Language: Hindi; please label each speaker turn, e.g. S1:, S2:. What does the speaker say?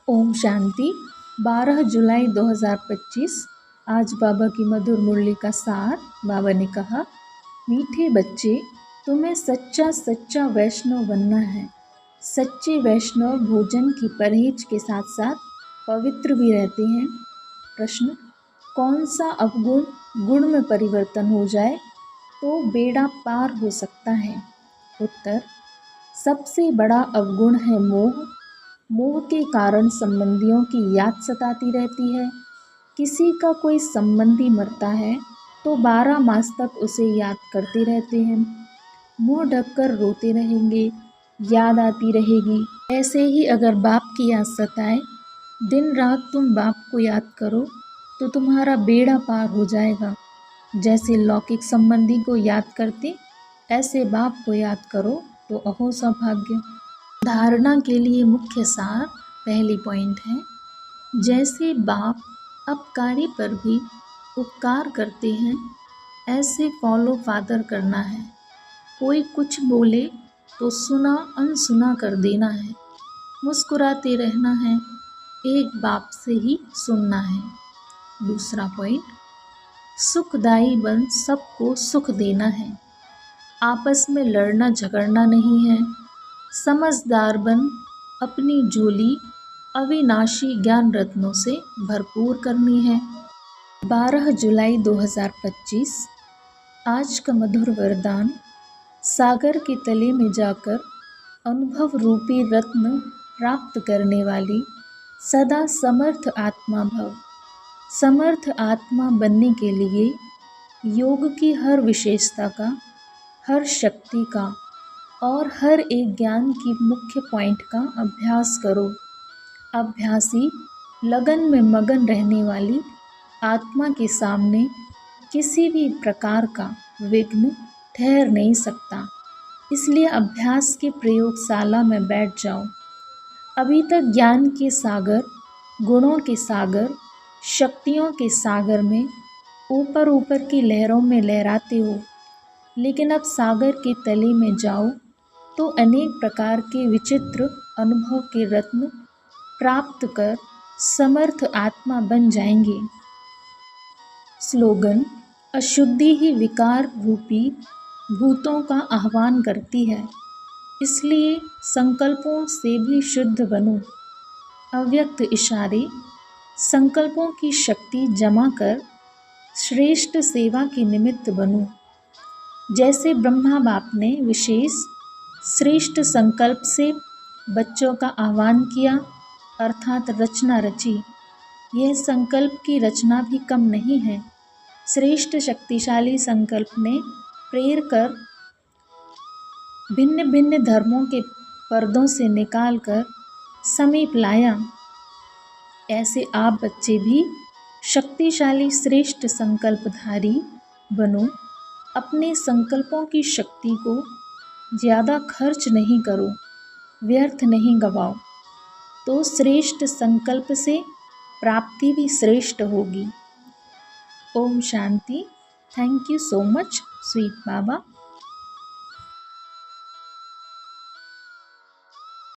S1: ओम शांति। 12 जुलाई 2025 आज बाबा की मधुर मुरली का सार। बाबा ने कहा, मीठे बच्चे, तुम्हें सच्चा सच्चा वैष्णव बनना है। सच्चे वैष्णव भोजन की परहेज के साथ साथ पवित्र भी रहते हैं। प्रश्न, कौन सा अवगुण गुण में परिवर्तन हो जाए तो बेड़ा पार हो सकता है? उत्तर, सबसे बड़ा अवगुण है मोह। मोह के कारण संबंधियों की याद सताती रहती है। किसी का कोई संबंधी मरता है तो 12 मास तक उसे याद करते रहते हैं। मुंह ढककर रोते रहेंगे, याद आती रहेगी। ऐसे ही अगर बाप की याद सताए, दिन रात तुम बाप को याद करो तो तुम्हारा बेड़ा पार हो जाएगा। जैसे लौकिक संबंधी को याद करते, ऐसे बाप को याद करो तो अहो सौभाग्य। धारणा के लिए मुख्य सार। पहली पॉइंट है, जैसे बाप अपकारी पर भी उपकार करते हैं, ऐसे फॉलो फादर करना है। कोई कुछ बोले तो सुना अनसुना कर देना है। मुस्कुराते रहना है, एक बाप से ही सुनना है। दूसरा पॉइंट, सुखदाई बन सबको सुख देना है। आपस में लड़ना झगड़ना नहीं है। समझदार बन अपनी झोली अविनाशी ज्ञान रत्नों से भरपूर करनी है। 12 जुलाई 2025 आज का मधुर वरदान, सागर के तले में जाकर अनुभव रूपी रत्न प्राप्त करने वाली सदा समर्थ आत्मा भव। समर्थ आत्मा बनने के लिए योग की हर विशेषता का, हर शक्ति का और हर एक ज्ञान की मुख्य पॉइंट का अभ्यास करो। अभ्यासी लगन में मगन रहने वाली आत्मा के सामने किसी भी प्रकार का विघ्न ठहर नहीं सकता। इसलिए अभ्यास की प्रयोगशाला में बैठ जाओ। अभी तक ज्ञान के सागर, गुणों के सागर, शक्तियों के सागर में ऊपर ऊपर की लहरों में लहराते हो, लेकिन अब सागर के तले में जाओ तो अनेक प्रकार के विचित्र अनुभव के रत्न प्राप्त कर समर्थ आत्मा बन जाएंगे। स्लोगन, अशुद्धि ही विकार रूपी भूतों का आह्वान करती है, इसलिए संकल्पों से भी शुद्ध बनो। अव्यक्त इशारे, संकल्पों की शक्ति जमा कर श्रेष्ठ सेवा के निमित्त बनो। जैसे ब्रह्मा बाप ने विशेष श्रेष्ठ संकल्प से बच्चों का आह्वान किया, अर्थात रचना रची। यह संकल्प की रचना भी कम नहीं है। श्रेष्ठ शक्तिशाली संकल्प ने प्रेर कर भिन्न भिन्न धर्मों के पर्दों से निकालकर समीप लाया। ऐसे आप बच्चे भी शक्तिशाली श्रेष्ठ संकल्पधारी बनो। अपने संकल्पों की शक्ति को ज़्यादा खर्च नहीं करो, व्यर्थ नहीं गवाओ, तो श्रेष्ठ संकल्प से प्राप्ति भी श्रेष्ठ होगी। ओम शांति। Thank you so much sweet Baba.